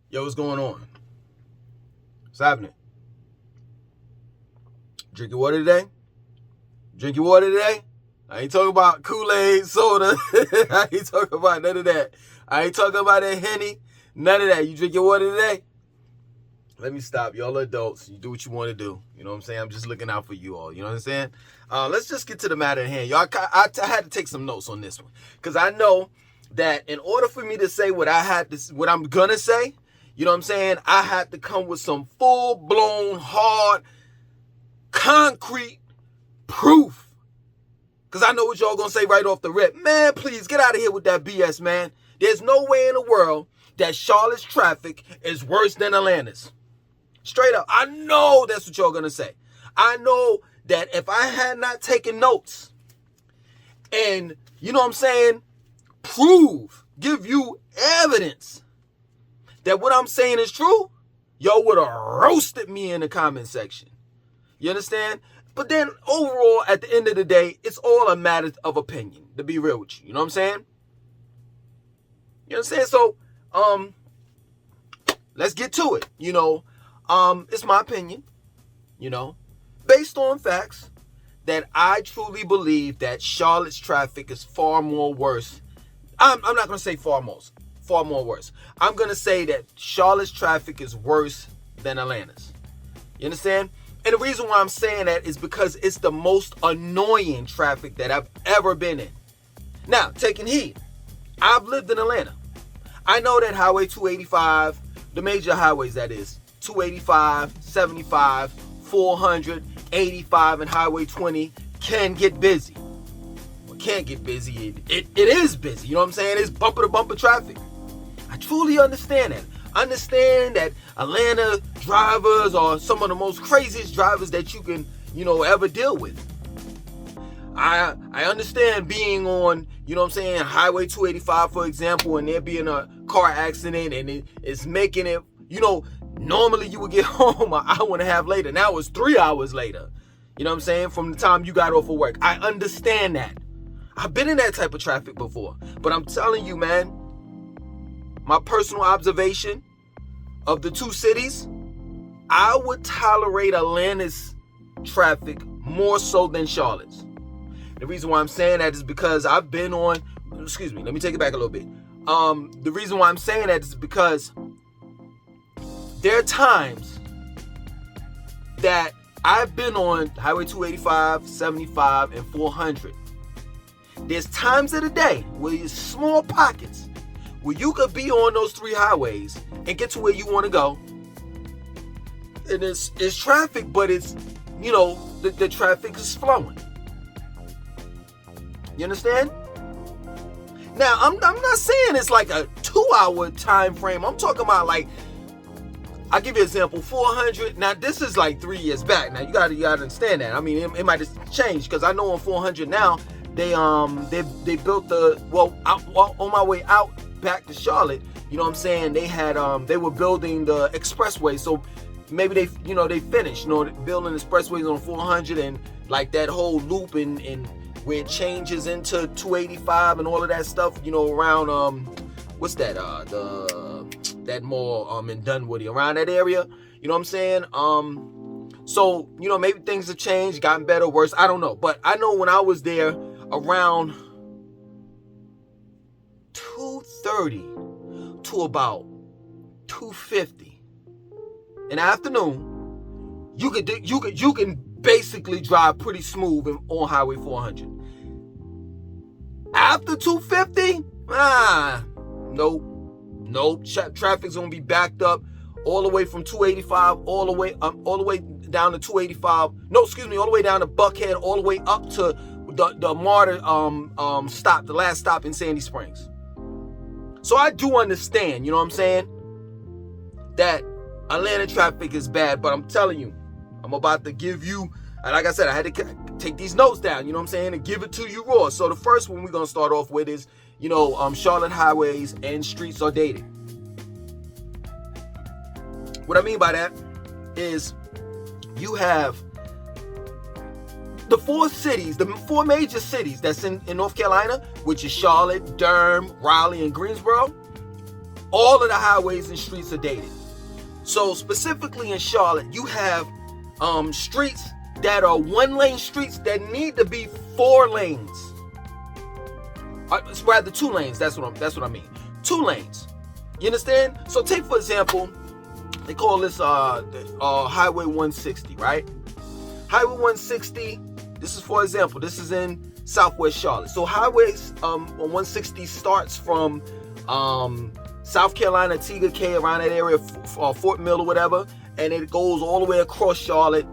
Yo, what's going on? What's happening? Drinking water today? Drinking water today? I ain't talking about Kool-Aid, soda. I ain't talking about none of that. I ain't talking about that Henny. None of that. You drink your water today? Let me stop. Y'all are adults. You do what you want to do. You know what I'm saying? I'm just looking out for you all. You know what I'm saying? Let's just get to the matter at hand. Y'all, I had to take some notes on this one. Because I know that in order for me to say what I'm going to say, you know what I'm saying, I had to come with some full-blown, hard, concrete proof. Because I know what y'all going to say right off the rip. Man, please, get out of here with that BS, man. There's no way in the world that Charlotte's traffic is worse than Atlanta's. Straight up. I know that's what y'all going to say. I know that if I had not taken notes and, you know what I'm saying, give you evidence that what I'm saying is true, y'all would have roasted me in the comment section. You understand? But then overall, at the end of the day, it's all a matter of opinion, to be real with you. You know what I'm saying? You know what I'm saying? So, let's get to it. You know, it's my opinion, you know, based on facts, that I truly believe that Charlotte's traffic is far more worse. I'm not going to say far more worse. I'm going to say that Charlotte's traffic is worse than Atlanta's. You understand? And the reason why I'm saying that is because it's the most annoying traffic that I've ever been in. Now, taking heed, I've lived in Atlanta. I know that Highway 285, the major highways that is, 285, 75, 400, 85, and Highway 20 can get busy. Well, can't get busy. It is busy. You know what I'm saying? It's bumper-to-bumper traffic. I truly understand that. Understand that Atlanta drivers are some of the most craziest drivers that you can, ever deal with. I understand being on, you know what I'm saying, Highway 285, for example, and there being a car accident and it's making it, normally you would get home an hour and a half later. Now it's 3 hours later. You know what I'm saying? From the time you got off of work. I understand that. I've been in that type of traffic before. But I'm telling you, man, my personal observation of the two cities, I would tolerate Atlanta's traffic more so than Charlotte's. The reason why I'm saying that is because I've been on, let me take it back a little bit. The reason why I'm saying that is because there are times that I've been on Highway 285, 75, and 400. There's times of the day where there's small pockets where you could be on those three highways and get to where you want to go. And it's traffic, but it's, the traffic is flowing. You understand? Now, I'm not saying it's like a 2-hour time frame. I'm talking about like, I'll give you an example, 400. Now, this is like 3 years back. Now, you gotta understand that. I mean, it might have changed because I know on 400 now, they built on my way out back to Charlotte, you know what I'm saying, they had they were building the expressway, so maybe they finished, building expressways on 400 and like that whole loop and where it changes into 285 and all of that stuff, around what's that that mall in Dunwoody, around that area, you know what I'm saying? So maybe things have changed, gotten better, worse, I don't know, but I know when I was there around 2:30 to about 2:50 in the afternoon, you can basically drive pretty smooth on Highway 400. After 2:50, nope. Traffic's gonna be backed up all the way from 285 all the way down to 285. No, excuse me, all the way down to Buckhead, all the way up to the MARTA stop, the last stop in Sandy Springs. So I do understand, you know what I'm saying, that Atlanta traffic is bad, but I'm telling you, I'm about to give you, like I said, I had to take these notes down, you know what I'm saying, and give it to you raw. So the first one we're going to start off with is Charlotte highways and streets are dated. What I mean by that is you have the four major cities that's in North Carolina, which is Charlotte, Durham, Raleigh, and Greensboro. All of the highways and streets are dated. So specifically in Charlotte, you have streets that are 1-lane streets that need to be 4 lanes. It's rather 2 lanes. That's what I mean. 2 lanes. You understand? So take for example, they call this Highway 160, right? Highway 160. This is for example. This is in Southwest Charlotte. So highways 160 starts from South Carolina, TK, around that area, Fort Mill or whatever, and it goes all the way across Charlotte,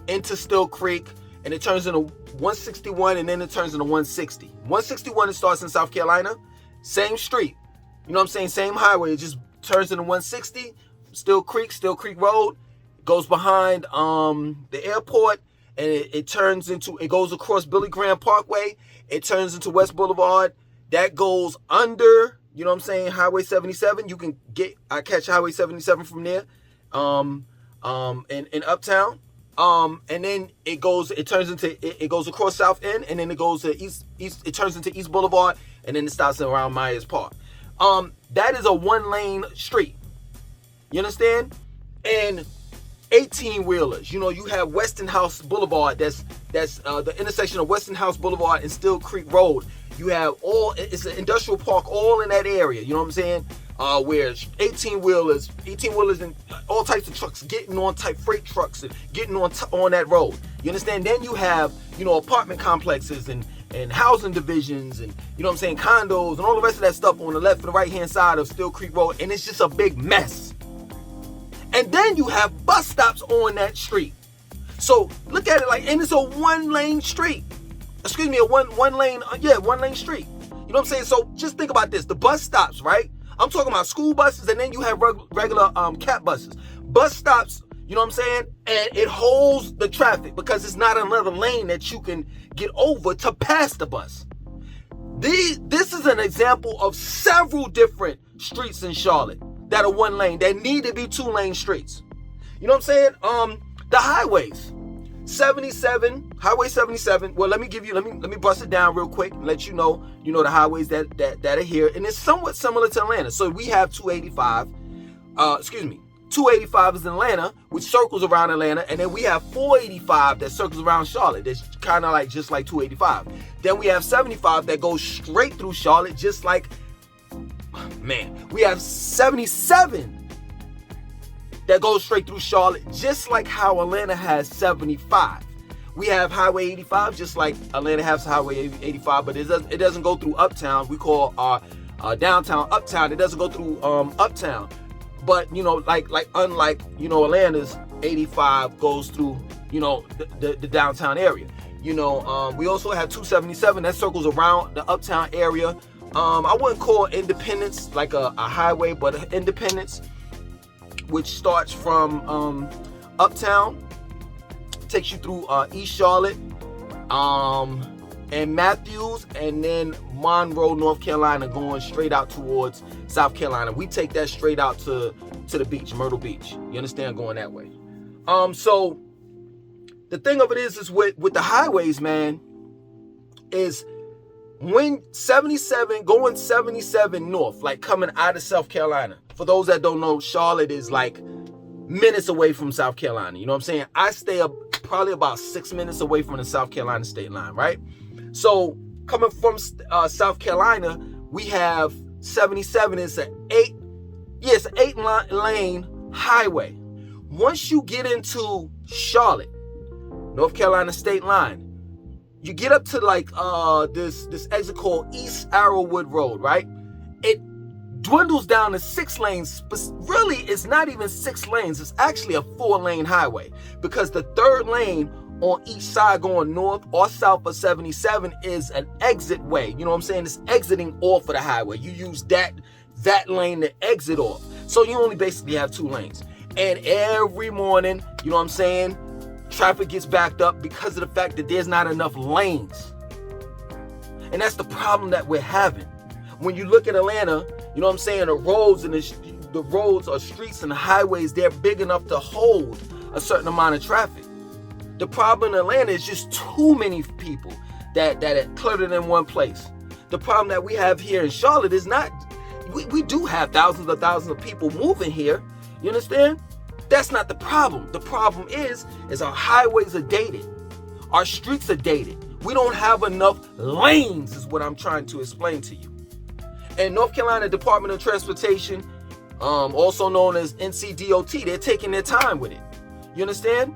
into Still Creek, and it turns into 161, and then it turns into 160. 161, it starts in South Carolina, same street, you know what I'm saying, same highway, it just turns into 160, Still Creek Road, goes behind the airport, and it goes across Billy Graham Parkway, it turns into West Boulevard, that goes under, you know what I'm saying, Highway 77. You can catch Highway 77 from there, in Uptown. And then it goes across South End, and then it goes to East, it turns into East Boulevard, and then it stops around Myers Park. That is a 1-lane street. You understand? And 18-wheelers. You have Westinghouse Boulevard. That's the intersection of Westinghouse Boulevard and Still Creek Road. You have it's an industrial park all in that area. You know what I'm saying? Where 18-wheelers and all types of trucks getting on type freight trucks and getting on that road. You understand? Then you have, apartment complexes and housing divisions and, you know what I'm saying, condos and all the rest of that stuff on the left and the right-hand side of Still Creek Road. And it's just a big mess. And then you have bus stops on that street. So look at it and it's a 1-lane street. Excuse me, a one-lane street. You know what I'm saying? So just think about this. The bus stops, right? I'm talking about school buses, and then you have regular cat buses. Bus stops, you know what I'm saying? And it holds the traffic because it's not another lane that you can get over to pass the bus. This is an example of several different streets in Charlotte that are 1 lane, that need to be 2-lane streets. You know what I'm saying? The highways. 77, Highway 77. Well, let me bust it down real quick and let you know the highways that are here. And it's somewhat similar to Atlanta. So we have 285. 285 is in Atlanta, which circles around Atlanta, and then we have 485 that circles around Charlotte. That's kind of just like 285. Then we have 75 that goes straight through Charlotte, just like, we have 77 that goes straight through Charlotte, just like how Atlanta has 75. We have Highway 85, just like Atlanta has Highway 85, but it doesn't go through Uptown. We call our downtown Uptown. It doesn't go through Uptown. But unlike Atlanta's 85 goes through the downtown area. We also have 277 that circles around the Uptown area. I wouldn't call Independence like a highway, but Independence, which starts from Uptown, takes you through East Charlotte, and Matthews, and then Monroe, North Carolina, going straight out towards South Carolina. We take that straight out to the beach, Myrtle Beach. You understand? Going that way. So the thing of it is with the highways, man, is when 77 north, like coming out of South Carolina. For those that don't know, Charlotte is like minutes away from South Carolina. You know what I'm saying? I stay up probably about 6 minutes away from the South Carolina state line, right? So coming from South Carolina, we have 77. It's an 8-lane highway. Once you get into Charlotte, North Carolina state line, you get up to this exit called East Arrowwood Road, right? It dwindles down to 6 lanes, but really it's not even 6 lanes. It's actually a 4-lane highway, because the 3rd lane on each side going north or south of 77 is an exit way. You know what I'm saying? It's exiting off of the highway. You use that lane to exit off. So you only basically have 2 lanes. And every morning, you know what I'm saying, traffic gets backed up because of the fact that there's not enough lanes. And that's the problem that we're having. When you look at Atlanta, you know what I'm saying, the roads and the roads or streets and the highways, they're big enough to hold a certain amount of traffic. The problem in Atlanta is just too many people that are cluttered in one place. The problem that we have here in Charlotte is not, we do have thousands of people moving here. You understand? That's not the problem. The problem is our highways are dated. Our streets are dated. We don't have enough lanes is what I'm trying to explain to you. And North Carolina Department of Transportation, also known as NCDOT, they're taking their time with it. You understand?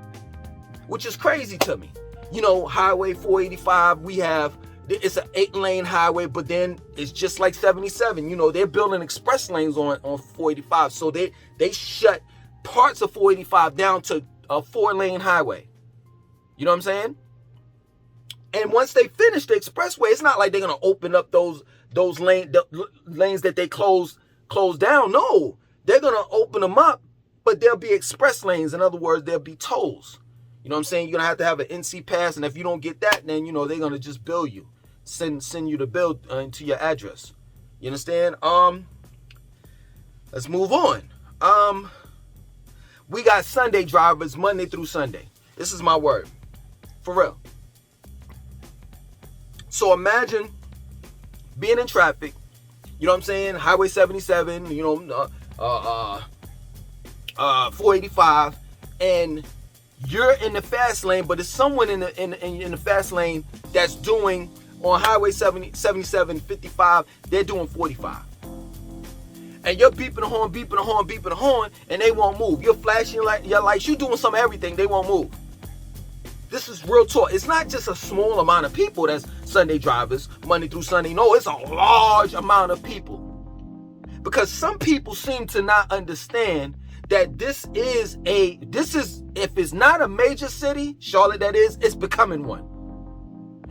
Which is crazy to me. You know, Highway 485, it's an 8-lane highway, but then it's just like 77. You know, they're building express lanes on 485. So they shut parts of 485 down to a 4-lane highway. You know what I'm saying? And once they finish the expressway, it's not like they're going to open up those lanes that they closed down. No, they're going to open them up, but there'll be express lanes. In other words, there'll be tolls. You know what I'm saying? You're going to have an NC pass, and if you don't get that, then, you know, they're going to just bill you. Send you the bill to your address. You understand? Let's move on. We got Sunday drivers Monday through Sunday. This is my word. For real. So imagine being in traffic, you know what I'm saying? Highway 77, you know, 485, and you're in the fast lane, but there's someone in the fast lane that's doing on Highway 77, 55, they're doing 45. And you're beeping the horn, and they won't move. You're flashing your lights, you're doing some everything, they won't move. This is real talk. It's not just a small amount of people that's Sunday drivers, Monday through Sunday. No, it's a large amount of people. Because some people seem to not understand that this is, if it's not a major city, Charlotte that is, it's becoming one.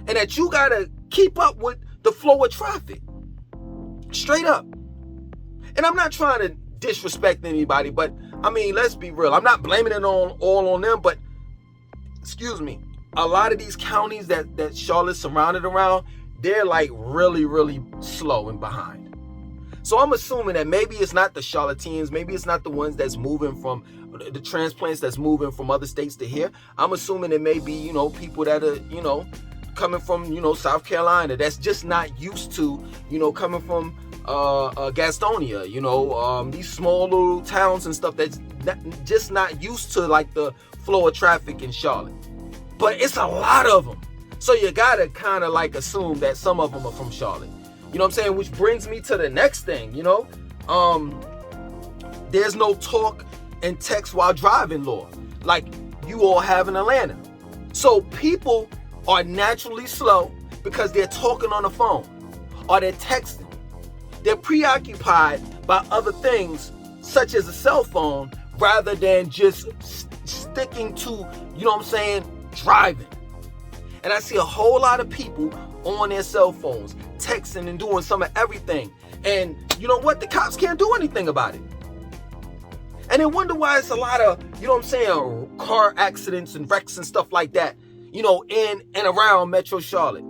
And that you gotta keep up with the flow of traffic. Straight up. And I'm not trying to disrespect anybody, but I mean, let's be real. I'm not blaming it all on them, but excuse me, a lot of these counties that Charlotte's surrounded around, they're like really, really slow and behind. So I'm assuming that maybe it's not the Charlotteans, maybe it's not the ones that's moving from, the transplants that's moving from other states to here. I'm assuming it may be, you know, people that are, you know, coming from, you know, South Carolina, that's just not used to, you know, coming from Gastonia, you know, these small little towns and stuff that's just not used to like the flow of traffic in Charlotte. But it's a lot of them. So you gotta kind of like assume that some of them are from Charlotte. You know what I'm saying? Which brings me to the next thing, you know? There's no talk and text while driving law like you all have in Atlanta. So people are naturally slow because they're talking on the phone or they're texting. They're preoccupied by other things such as a cell phone rather than just sticking to, you know what I'm saying, driving. And I see a whole lot of people on their cell phones, texting and doing some of everything. And you know what? The cops can't do anything about it. And they wonder why it's a lot of, you know what I'm saying, car accidents and wrecks and stuff like that, you know, in and around Metro Charlotte.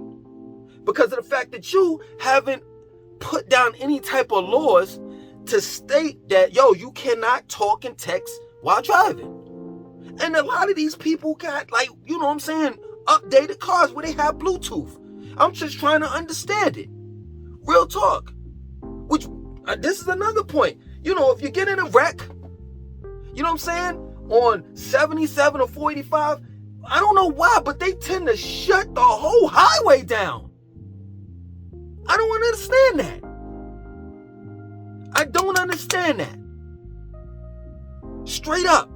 Because of the fact that you haven't put down any type of laws to state that, yo, you cannot talk and text while driving. And a lot of these people got, like, you know what I'm saying, updated cars where they have Bluetooth. I'm just trying to understand it. Real talk. Which, this is another point. You know, if you get in a wreck, you know what I'm saying, on 77 or 485, I don't know why, but they tend to shut the whole highway down. I don't understand that. I don't understand that. Straight up.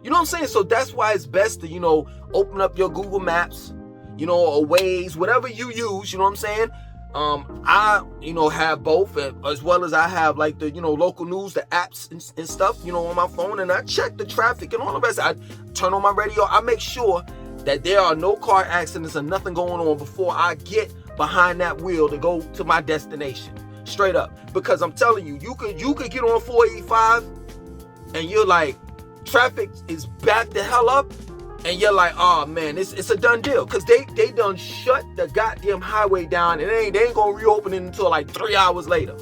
You know what I'm saying? So that's why it's best to, you know, open up your Google Maps, you know, or Waze, whatever you use, you know what I'm saying? I, you know, have both, as well as I have like the, you know, local news, the apps and stuff, you know, on my phone, and I check the traffic and all the rest. I turn on my radio. I make sure that there are no car accidents or nothing going on before I get behind that wheel to go to my destination. Straight up. Because I'm telling you, you could get on 485 and you're like, traffic is backed the hell up, And you're like, oh man, it's a done deal. Because they done shut the goddamn highway down, and they ain't gonna reopen it until like 3 hours later.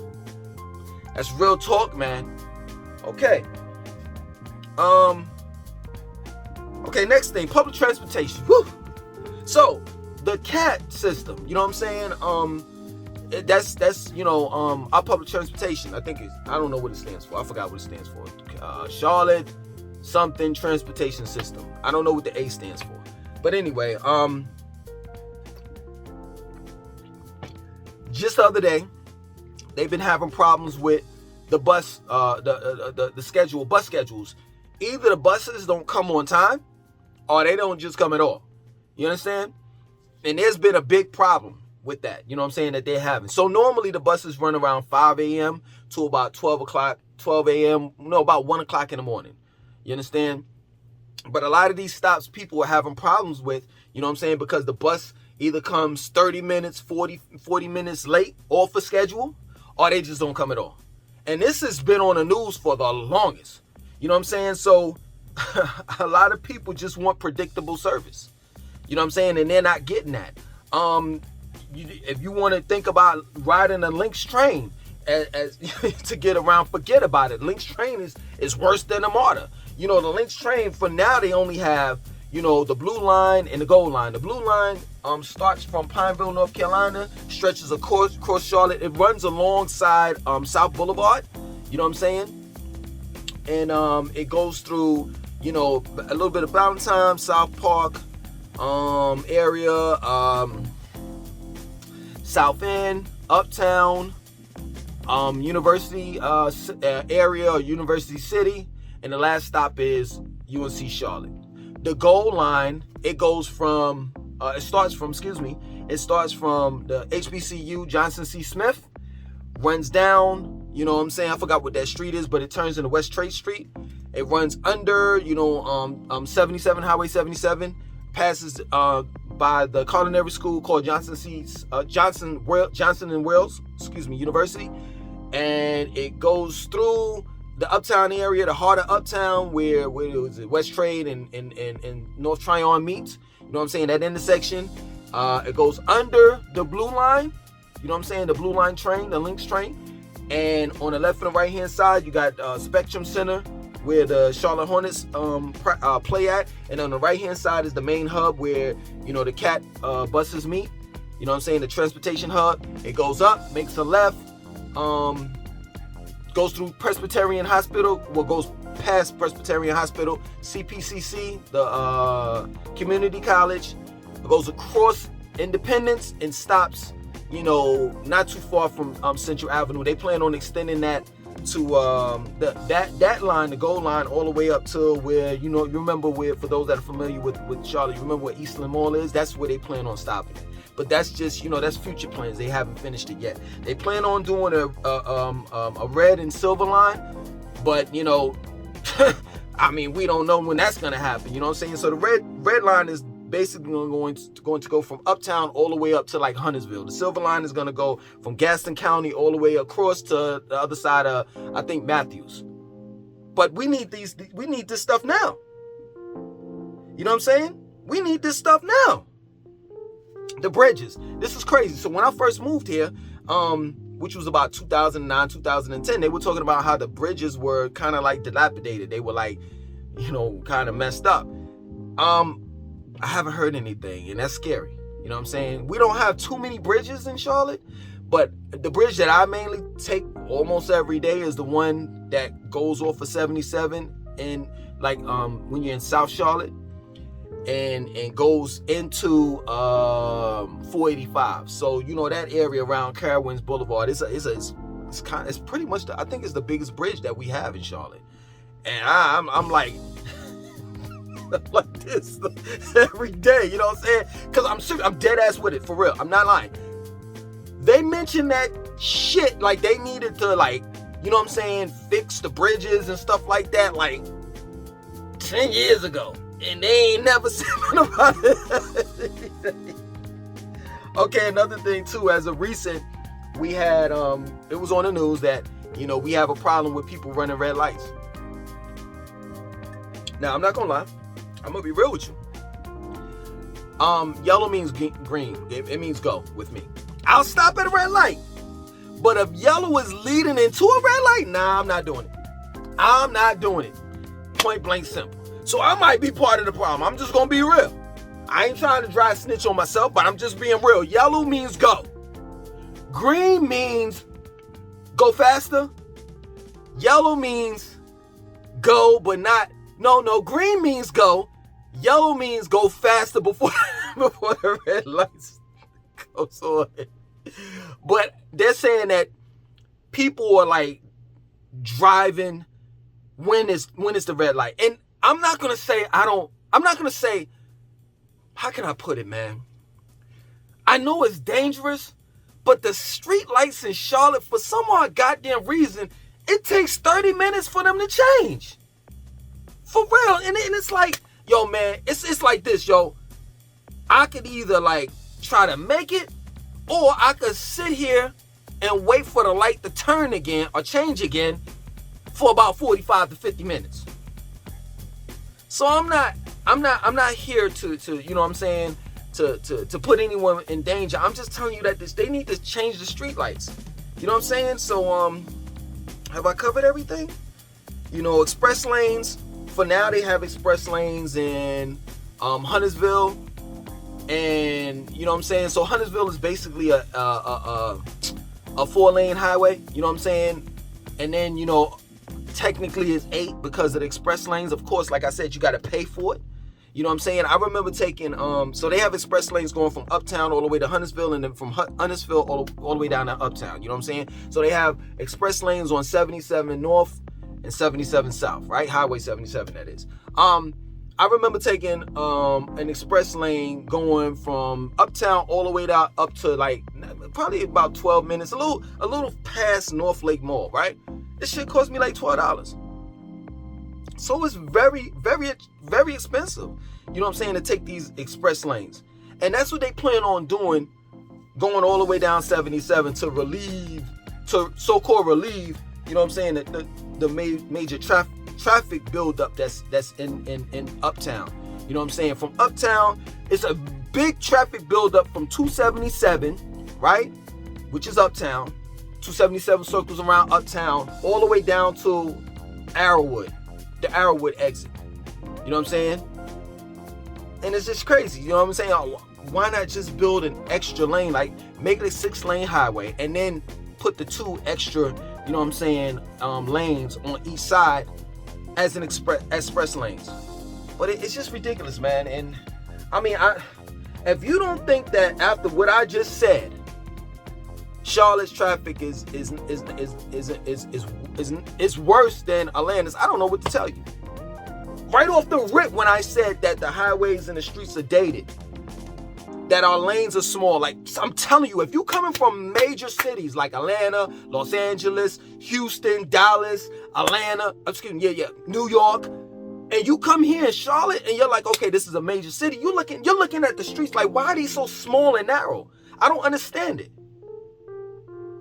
That's real talk, man. Okay. Okay, next thing, public transportation. Woo. So, the CAT system, you know what I'm saying? That's our public transportation. I don't know what it stands for. I forgot what it stands for. Charlotte something transportation system. I don't know what the A stands for. But anyway, just the other day, they've been having problems with the bus, the schedule, bus schedules. Either the buses don't come on time, or they don't just come at all. You understand? And there's been a big problem with that, you know what I'm saying, that they're having. So normally the buses run around 5 a.m. to about 12 a.m., about 1 o'clock in the morning. You understand? But a lot of these stops people are having problems with, you know what I'm saying, because the bus either comes 30 minutes, 40 minutes late off a schedule, or they just don't come at all. And this has been on the news for the longest. You know what I'm saying? So a lot of people just want predictable service. You know what I'm saying? And they're not getting that. If you want to think about riding a Lynx train as to get around, forget about it. Lynx train is worse than a MARTA. You know, the Lynx train, for now, they only have, the blue line and the gold line. The blue line starts from Pineville, North Carolina, stretches across Charlotte. It runs alongside South Boulevard. You know what I'm saying? And it goes through, a little bit of Valentine, South Park area, South End, Uptown, University area, or University City. And the last stop is UNC Charlotte. The gold line, it starts from the HBCU Johnson C. Smith, runs down, you know what I'm saying? I forgot what that street is, but it turns into West Trade Street. It runs under, 77, Highway 77, passes by the culinary school called Johnson and Wales, University. And it goes through the Uptown area, the heart of Uptown, where West Trade and North Tryon meets. You know what I'm saying? That intersection. It goes under the blue line. You know what I'm saying? The blue line train, the Lynx train. And on the left and the right hand side, you got Spectrum Center, where the Charlotte Hornets play at. And on the right hand side is the main hub where, the CAT buses meet. You know what I'm saying? The transportation hub. It goes up, makes a left, goes through Presbyterian Hospital, goes past Presbyterian Hospital, CPCC, the community college. It goes across Independence and stops, not too far from Central Avenue. They plan on extending that to that line, the gold line, all the way up to where, you remember where, for those that are familiar with Charlotte, you remember where Eastland Mall is? That's where they plan on stopping. But that's just, that's future plans. They haven't finished it yet. They plan on doing a red and silver line, but I mean, we don't know when that's gonna happen. You know what I'm saying? So the red line is basically going to go from Uptown all the way up to like Huntersville. The silver line is gonna go from Gaston County all the way across to the other side of, I think, Matthews. But we need this stuff now. You know what I'm saying? We need this stuff now. The bridges. This is crazy. So when I first moved here, which was about 2009, 2010, they were talking about how the bridges were kind of like dilapidated. They were like, kind of messed up. I haven't heard anything, and that's scary. You know what I'm saying? We don't have too many bridges in Charlotte, but the bridge that I mainly take almost every day is the one that goes off of 77 and when you're in South Charlotte. And goes into 485. So that area around Carowinds Boulevard it's pretty much I think it's the biggest bridge that we have in Charlotte. And I'm like like this every day, you know what I'm saying? Because I'm dead ass with it, for real. I'm not lying. They mentioned that shit like they needed to fix the bridges and stuff like that 10 years ago. And they ain't never said nothing about it. Okay, another thing too, as of recent, we had, it was on the news that, we have a problem with people running red lights. Now, I'm not gonna lie. I'm gonna be real with you. Yellow means green. It means go with me. I'll stop at a red light. But if yellow is leading into a red light, nah, I'm not doing it. I'm not doing it. Point blank simple. So I might be part of the problem. I'm just going to be real. I ain't trying to dry snitch on myself, but I'm just being real. Yellow means go. Green means go faster. Yellow means go, but not. No. Green means go. Yellow means go faster before the red lights goes on. But they're saying that people are like driving when it's the red light. And I'm not gonna say how can I put it, man? I know it's dangerous, but the street lights in Charlotte, for some odd goddamn reason, it takes 30 minutes for them to change. For real. And it's like, yo, man, it's like this, yo. I could either like try to make it, or I could sit here and wait for the light to turn again or change again for about 45 to 50 minutes. So I'm not here to you know what I'm saying, to put anyone in danger. I'm just telling you that they need to change the street lights. You know what I'm saying? So have I covered everything? You know, express lanes. For now, they have express lanes in Huntersville, and you know what I'm saying. So Huntersville is basically a 4-lane highway. You know what I'm saying. And then, you know, technically it's 8 because of the express lanes. Of course, like I said, you got to pay for it. You know what I'm saying? I remember taking, so they have express lanes going from Uptown all the way to Huntersville, and then from Huntersville all the way down to Uptown. You know what I'm saying? So they have express lanes on 77 North and 77 South, right? Highway 77, that is. I remember taking an express lane going from Uptown all the way down up to like probably about 12 minutes, a little past North Lake Mall, right? This shit cost me like $12. So it's very, very, very expensive, you know what I'm saying, to take these express lanes. And that's what they plan on doing, going all the way down 77 to so-called relieve, you know what I'm saying, the major traffic buildup that's in Uptown. You know what I'm saying? From Uptown, it's a big traffic buildup from 277, right? Which is Uptown. 277 circles around Uptown, all the way down to Arrowwood. The Arrowwood exit. You know what I'm saying? And it's just crazy. You know what I'm saying? Why not just build an extra lane, like make it a 6-lane highway, and then put the 2 extra, you know what I'm saying, lanes on each side as an express lanes. But it's just ridiculous, man. And I mean, if you don't think that after what I just said, Charlotte's traffic is worse than Atlanta's, I don't know what to tell you. Right off the rip, when I said that the highways and the streets are dated, that our lanes are small, like I'm telling you, if you coming from major cities like Atlanta, Los Angeles, Houston, Dallas, New York, and you come here in Charlotte and you're like, okay, this is a major city, you're looking at the streets like, why are these so small and narrow? I don't understand it.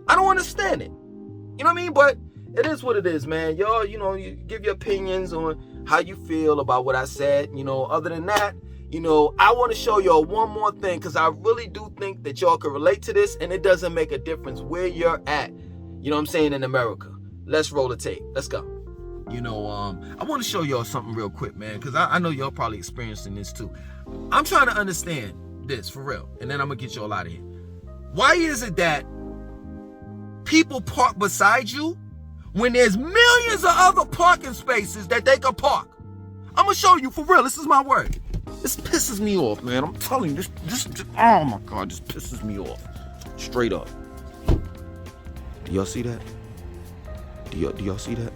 You know what I mean? But it is what it is, man. Y'all, you know, you give your opinions on how you feel about what I said. You know, other than that, you know, I want to show y'all one more thing, because I really do think that y'all can relate to this, and it doesn't make a difference where you're at, you know what I'm saying, in America. Let's roll the tape. Let's go. You know, I want to show y'all something real quick, man, because I know y'all probably experiencing this too. I'm trying to understand this for real, and then I'm going to get y'all out of here. Why is it that people park beside you when there's millions of other parking spaces that they can park? I'm going to show you for real. This is my word. This pisses me off, man. I'm telling you, this oh my God, this pisses me off. Straight up. Do y'all see that? Do y'all see that?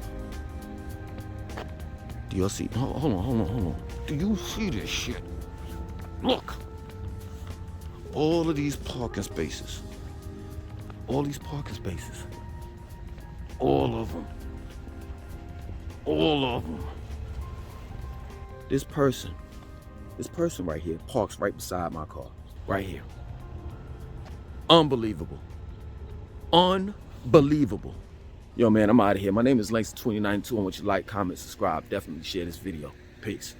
Do y'all see? Hold on. Do you see this shit? Look. All of these parking spaces. All these parking spaces. All of them. This person right here parks right beside my car. Right here. Unbelievable. Yo, man, I'm out of here. My name is Langston 2092. I want you to like, comment, subscribe. Definitely share this video. Peace.